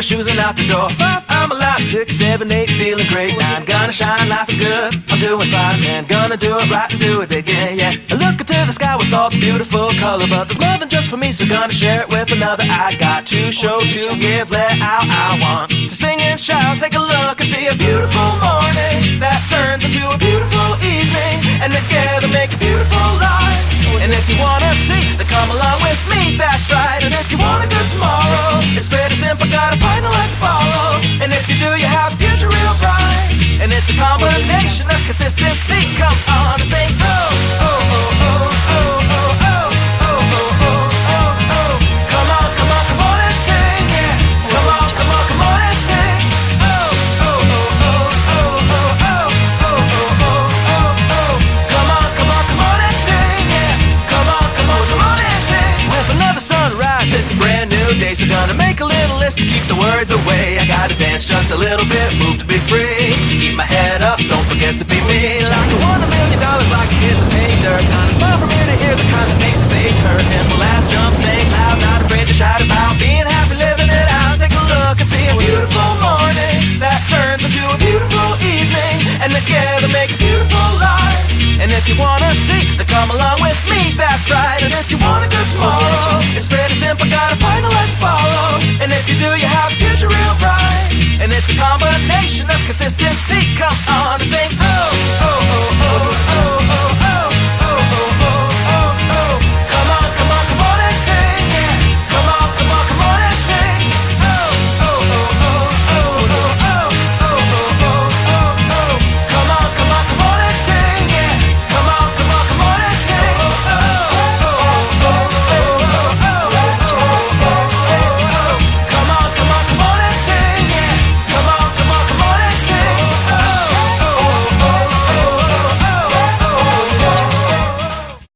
my shoes and out the door. 5, I'm alive. 6, 7, 8, feeling great. 9, gonna shine, life is good. I'm doing fine. 10, gonna do it right and do it again, yeah. I look into the sky with all the beautiful color, but there's more than just for me, so gonna share it with another. I got to show, to give, let out. I want to sing and shout. Take a look and see a beautiful morning that turns into a beautiful evening, and together make a beautiful life. And if you wanna see, then come along with me, that's right. And if you want a good tomorrow, it's pretty simple, gotta find a light to follow. And if you do, you have a future real bright. And it's a combination of consistency. Come on and say, oh, oh, oh, oh, oh, oh, oh, oh, oh, oh, oh, oh. Come on, come on, come on and sing, yeah. Come on, come on, come on and sing. Oh, oh, oh, oh, oh, oh, oh, oh, oh, oh, oh, oh. Come on, come on, come on and sing, yeah. Come on, come on, come on and sing. With another sunrise, it's a brand new day, so gonna make a little list to keep the worries away. I gotta dance just a little bit, move to be free. Keep my head up, don't forget to be me. Like I won $1 million, like a kid to pay dirt. Kind of smile from ear to ear, the kind that makes your face hurt. And we'll laugh, jump, sing loud, not afraid to shout about being happy, living it out. Take a look and see a beautiful morning that turns into a beautiful evening, and together make a beautiful life. And if you wanna see, then come along with me, that's right. And if you want a good tomorrow, it's pretty simple, gotta find a light to follow. And if you do, you have a future real bright. And it's a combination of consistency. Come